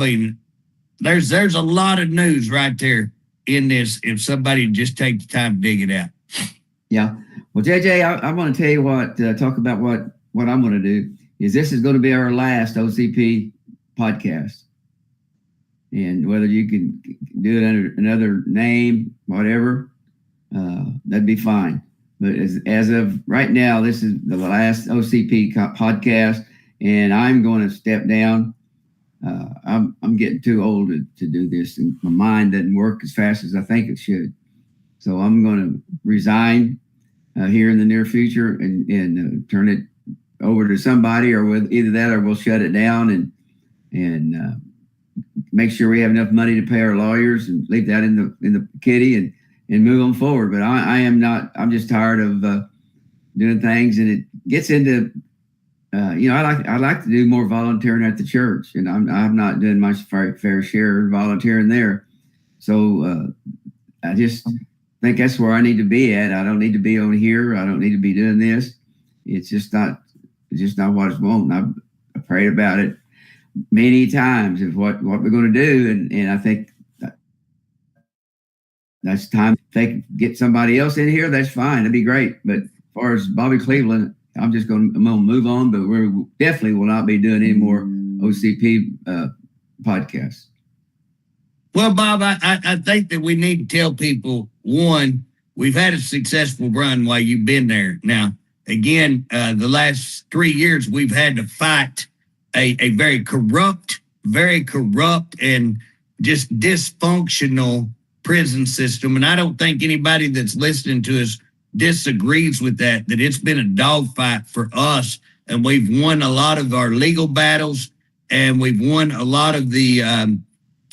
lot of news right there in this if somebody just take the time to dig it out. Yeah. Well, JJ, I want to tell you talk about what I'm going to do. This is going to be our last OCP podcast. And whether you can do it under another name, whatever, that'd be fine. But as of right now, this is the last OCP podcast, and I'm going to step down I'm getting too old to do this, and my mind doesn't work as fast as I think it should. So I'm going to resign here in the near future and turn it over to somebody, or with either that, or we'll shut it down and make sure we have enough money to pay our lawyers and leave that in the kitty and move on forward. But I am not. I'm just tired of doing things, and it gets into. I like to do more volunteering at the church, and I'm not doing my fair share of volunteering there. So I just think that's where I need to be at. I don't need to be on here. I don't need to be doing this. It's just not what it's wanting. I prayed about it many times of what we're going to do, and I think that's time. If they can get somebody else in here, that's fine. That'd be great. But as far as Bobby Cleveland, I'm going to move on, but we definitely will not be doing any more OCP podcasts. Well, Bob, I think that we need to tell people, one, we've had a successful run while you've been there. Now, again, the last 3 years, we've had to fight a very corrupt and just dysfunctional prison system. And I don't think anybody that's listening to us disagrees with that it's been a dogfight for us, and we've won a lot of our legal battles, and we've won a lot of the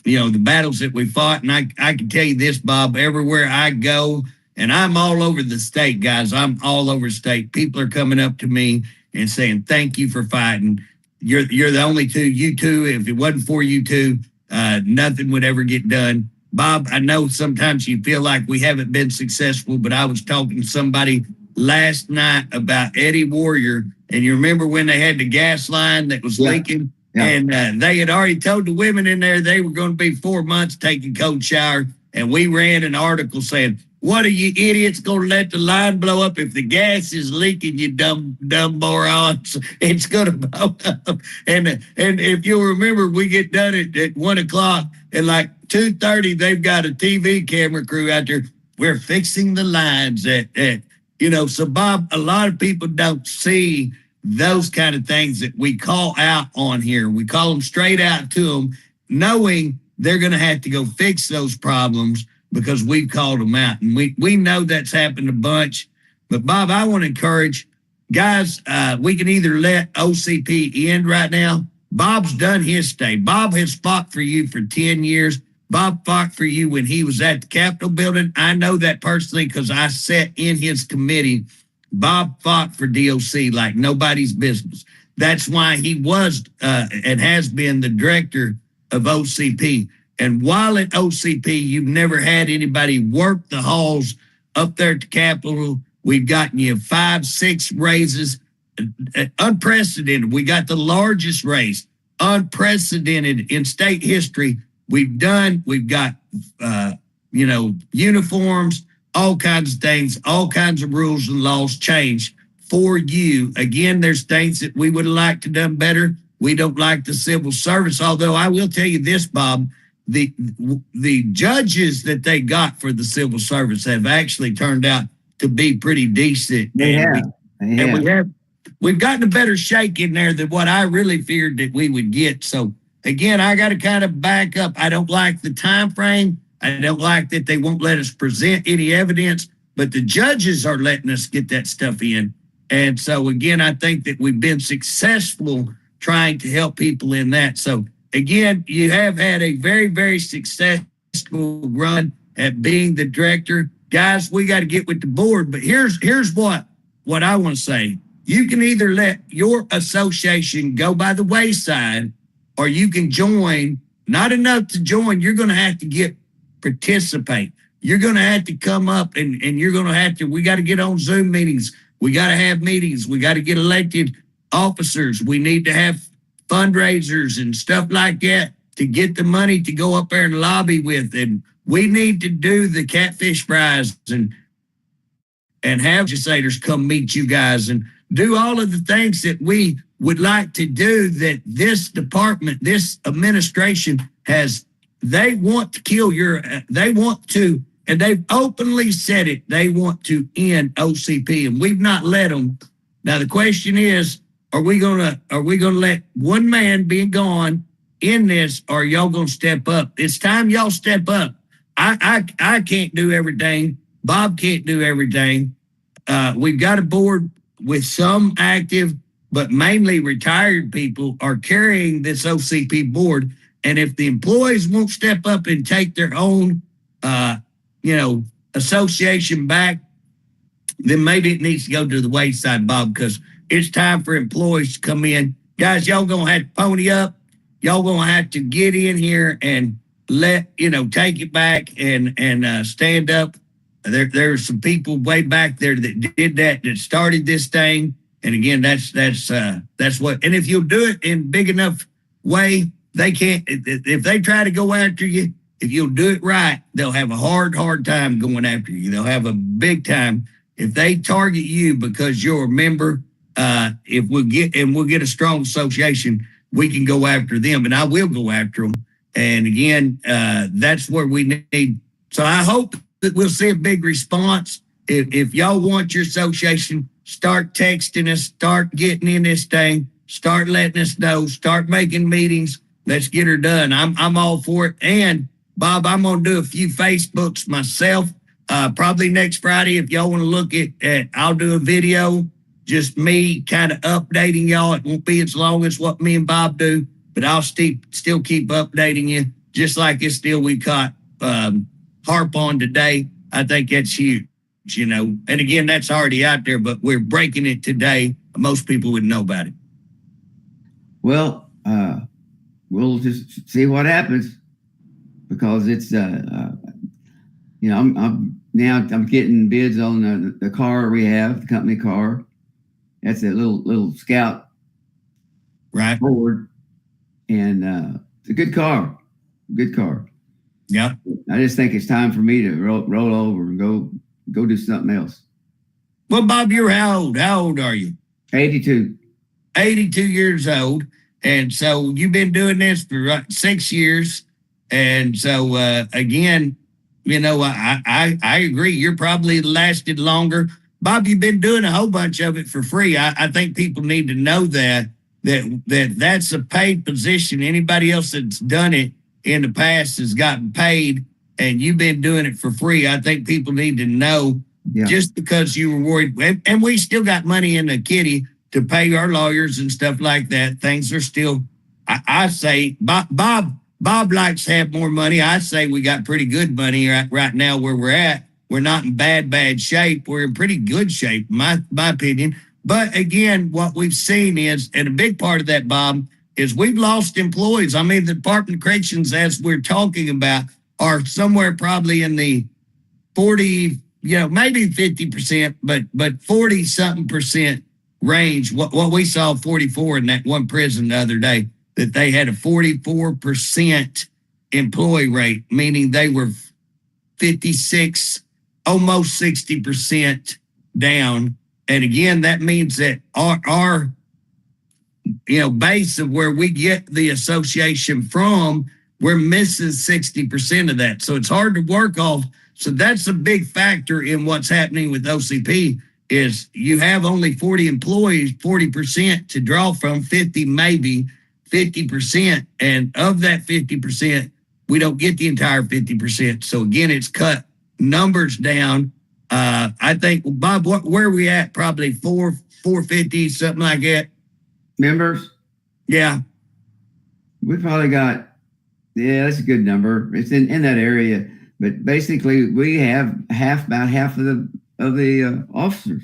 the battles that we fought. And I can tell you this, Bob, everywhere I go, and I'm all over the state, guys, I'm all over the state, people are coming up to me and saying, thank you for fighting. You're the only two. You two, if it wasn't for you two, nothing would ever get done. Bob, I know sometimes you feel like we haven't been successful, but I was talking to somebody last night about Eddie Warrior, and you remember when they had the gas line that was leaking? Yeah. And they had already told the women in there they were going to be 4 months taking cold shower, and we ran an article saying, what are you idiots going to let the line blow up? If the gas is leaking, you dumb morons, it's going to blow up. And if you'll remember, we get done at 1 o'clock, and like 2:30, they've got a TV camera crew out there. We're fixing the lines so Bob, a lot of people don't see those kind of things that we call out on here. We call them straight out to them, knowing they're going to have to go fix those problems because we've called them out. And we know that's happened a bunch. But Bob, I want to encourage guys, we can either let OCP end right now. Bob's done his stay. Bob has fought for you for 10 years. Bob fought for you when he was at the Capitol building. I know that personally because I sat in his committee. Bob fought for DOC like nobody's business. That's why he was and has been the director of OCP. And while at OCP, you've never had anybody work the halls up there at the Capitol. We've gotten you 5, 6 raises, unprecedented. We got the largest raise, unprecedented in state history. We've got, uniforms, all kinds of things, all kinds of rules and laws changed for you. Again, there's things that we would have liked to done better. We don't like the civil service, although I will tell you this, Bob, the judges that they got for the civil service have actually turned out to be pretty decent. We've gotten a better shake in there than what I really feared that we would get. So again, I got to kind of back up. I don't like the time frame. I don't like that they won't let us present any evidence, but the judges are letting us get that stuff in. And so again, I think that we've been successful trying to help people in that. So again, you have had a very, very successful run at being the director. Guys, we got to get with the board, but here's what I want to say. You can either let your association go by the wayside, or you can join. Not enough to join. You're going to have to participate. You're going to have to come up and you're going to have to, we got to get on Zoom meetings. We got to have meetings. We got to get elected officers. We need to have fundraisers and stuff like that to get the money to go up there and lobby with. And we need to do the catfish fries and have legislators come meet you guys and do all of the things that we would like to do that this department, this administration has. They want to kill and they've openly said it, they want to end OCP, and we've not let them. Now the question is, are we gonna let one man be gone in this are y'all gonna step up. It's time y'all step up. I can't do everything. Bob can't do everything. We've got a board with some active, but mainly retired people are carrying this OCP board. And if the employees won't step up and take their own, association back, then maybe it needs to go to the wayside, Bob, because it's time for employees to come in. Guys, y'all gonna have to pony up. Y'all gonna have to get in here and take it back and stand up. There's some people way back there that did that started this thing. And again, that's what. And if you'll do it in big enough way, they can't. If they try to go after you, if you'll do it right, they'll have a hard time going after you. They'll have a big time if they target you because you're a member. If we'll get a strong association, we can go after them, and I will go after them. And again, that's where we need. So I hope that we'll see a big response. If y'all want your association, start texting us, start getting in this thing, start letting us know, start making meetings. Let's get her done. I'm all for it. And Bob, I'm gonna do a few Facebooks myself. Probably next Friday, if y'all want to look at, I'll do a video, just me kind of updating y'all. It won't be as long as what me and Bob do, but I'll still keep updating you, just like this deal we caught harp on today. I think that's huge, And again, that's already out there, but we're breaking it today. Most people wouldn't know about it. Well, we'll just see what happens because it's I'm getting bids on the car we have, the company car. That's a little Scout right Ford, and it's a good car. Yeah. I just think it's time for me to roll over and go do something else. Well, Bob, you're how old? How old are you? 82. 82 years old. And so you've been doing this for 6 years. And so, again, I agree. You're probably lasted longer. Bob, you've been doing a whole bunch of it for free. I think people need to know that's a paid position. Anybody else that's done it in the past has gotten paid, and you've been doing it for free. I think people need to know just because you were worried. And we still got money in the kitty to pay our lawyers and stuff like that. Things are still, I say, Bob likes to have more money. I say we got pretty good money right now where we're at. We're not in bad shape. We're in pretty good shape, my opinion. But again, what we've seen is, and a big part of that, Bob, is we've lost employees. I mean, the Department of Corrections, as we're talking about, are somewhere probably in the 40, maybe 50%, but 40 something percent range. What we saw 44 in that one prison the other day, that they had a 44% employee rate, meaning they were 56, almost 60% down. And again, that means that our base of where we get the association from, we're missing 60% of that. So it's hard to work off. So that's a big factor in what's happening with OCP is you have only 40 employees, 40% to draw from, 50 maybe, 50%. And of that 50%, we don't get the entire 50%. So again, it's cut numbers down. I think, Bob, where are we at? Probably 450, something like that. Members? Yeah. We probably got, that's a good number. It's in that area. But basically, we have about half of the officers.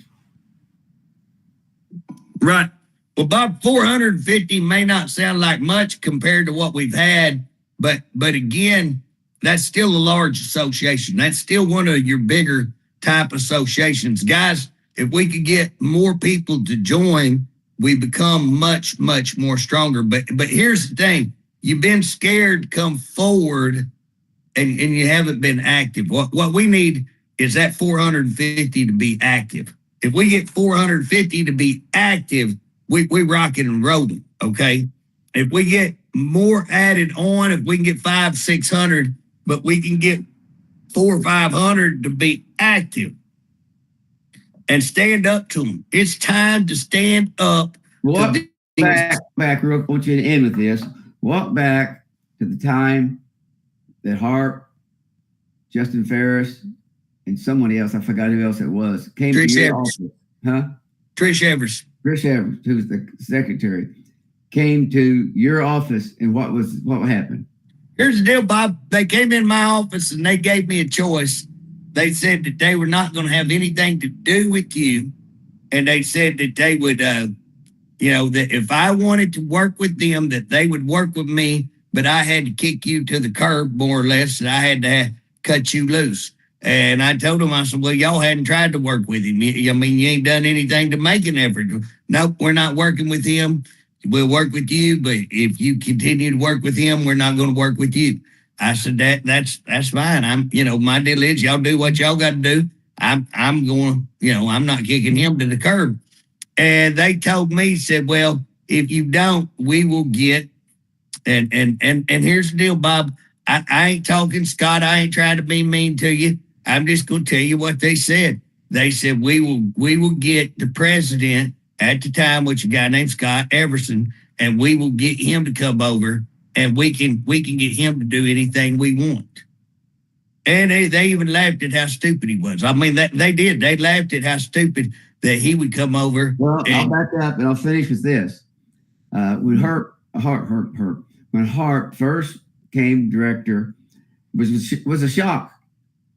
Right. Well, Bob, 450 may not sound like much compared to what we've had, but again, that's still a large association. That's still one of your bigger type associations. Guys, if we could get more people to join, we become much, much more stronger. But here's the thing. You've been scared to come forward and you haven't been active. What we need is that 450 to be active. If we get 450 to be active, we rocking and rolling, okay? If we get more added on, if we can get 500-600, but we can get 400 or 500 to be active and stand up to them. It's time to stand up. Well, back real. I want you to end with this. walk back to the time that Hart, Justin Ferris, and someone else, I forgot who else it was, came Trish to your Evers. office. Huh? Trish Evers. Trish Evers, who was the secretary, came to your office, and what happened? Here's the deal, Bob. They came in my office and they gave me a choice. They said that they were not going to have anything to do with you. And they said that they would, that if I wanted to work with them, that they would work with me, but I had to kick you to the curb, more or less, and I had to cut you loose. And I told them, I said, well, y'all hadn't tried to work with him. I mean, you ain't done anything to make an effort. Nope, we're not working with him. We'll work with you, but if you continue to work with him, we're not going to work with you. I said that's fine. My deal is y'all do what y'all got to do. I'm going, I'm not kicking him to the curb. And they told me, said, well, if you don't, we will get. And here's the deal, Bob. I ain't talking, Scott. I ain't trying to be mean to you. I'm just going to tell you what they said. They said we will get the president at the time, which a guy named Scott Everson, and we will get him to come over, and we can get him to do anything we want. And they even laughed at how stupid he was. I mean, they did. They laughed at how stupid that he would come over. Well, I'll back up and I'll finish with this. When when Hart first came director, was a shock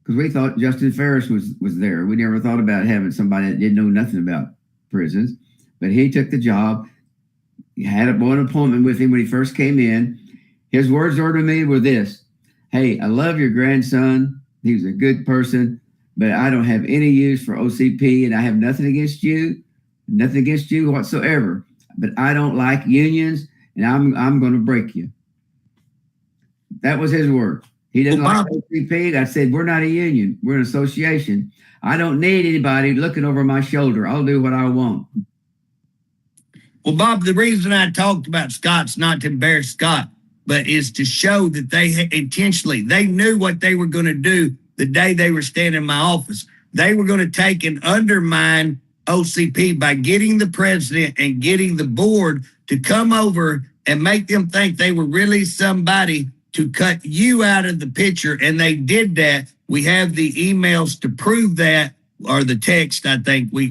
because we thought Justin Ferris was there. We never thought about having somebody that didn't know nothing about prisons. But he took the job. He had one appointment with him when he first came in. His words to me were this: hey, I love your grandson. He was a good person, but I don't have any use for OCP, and I have nothing against you whatsoever. But I don't like unions, and I'm going to break you. That was his word. He didn't like OCP. I said, we're not a union. We're an association. I don't need anybody looking over my shoulder. I'll do what I want. Well, Bob, the reason I talked about Scott's not to embarrass Scott, but is to show that they knew what they were going to do the day they were standing in my office. They were going to take and undermine OCP by getting the president and getting the board to come over and make them think they were really somebody to cut you out of the picture. And they did that. We have the emails to prove that, or the text. I think they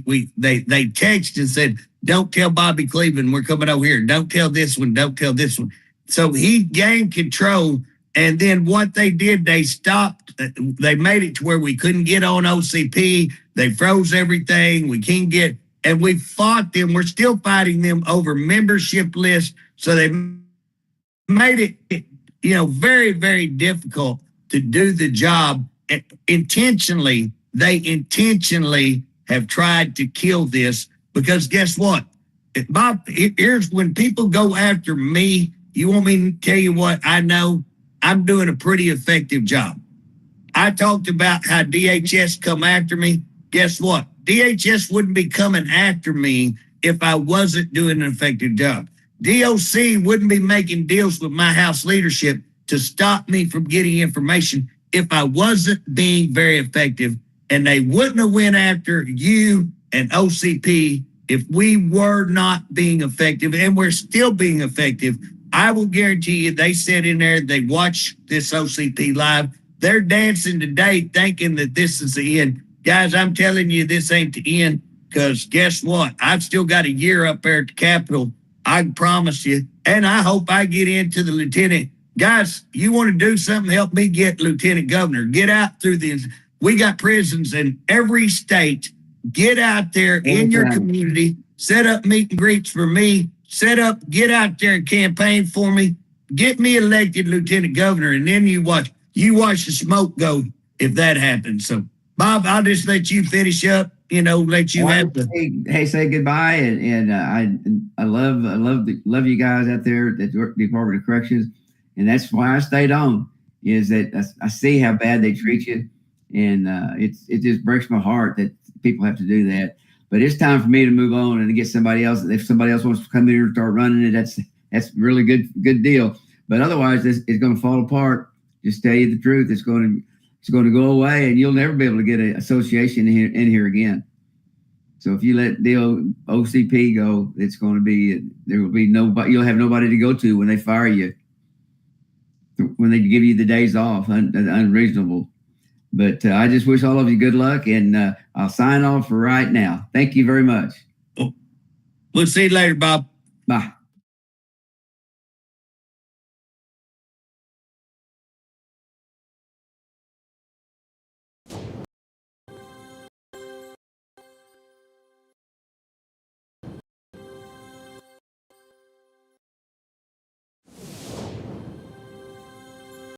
texted and said, don't tell Bobby Cleveland we're coming over here. Don't tell this one. Don't tell this one. So he gained control. And then what they did, they stopped. They made it to where we couldn't get on OCP. They froze everything. We can't get, and we fought them. We're still fighting them over membership lists. So they made it, very, very difficult to do the job. Intentionally, they intentionally have tried to kill this, because guess what? Bob, here's when people go after me. You want me to tell you what I know? I'm doing a pretty effective job. I talked about how DHS come after me. Guess what? DHS wouldn't be coming after me if I wasn't doing an effective job. DOC wouldn't be making deals with my House leadership to stop me from getting information if I wasn't being very effective. And they wouldn't have went after you and OCP if we were not being effective, and we're still being effective. I will guarantee you they sit in there, they watch this OCP live. They're dancing today thinking that this is the end. Guys, I'm telling you, this ain't the end, because guess what? I've still got a year up there at the Capitol. I can promise you. And I hope I get into the lieutenant. Guys, you want to do something, help me get lieutenant governor. Get out through these. We got prisons in every state. Get out there in your community. Set up meet and greets for me. Get out there and campaign for me. Get me elected lieutenant governor, and then you watch the smoke go if that happens. So, Bob, I'll just let you finish up. Let you have the. Hey, say goodbye, and I love you guys out there at the Department of Corrections, and that's why I stayed on. Is that I see how bad they treat you, and it just breaks my heart that people have to do that. But it's time for me to move on and to get somebody else. If somebody else wants to come here and start running it, that's really good deal. But otherwise, it's going to fall apart. Just tell you the truth. It's going to go away, and you'll never be able to get an association in here again. So if you let the OCP go, it's going to be, there will be nobody. You'll have nobody to go to when they fire you. when they give you the days off, unreasonable. But I just wish all of you good luck, and I'll sign off for right now. Thank you very much. We'll see you later, Bob. Bye.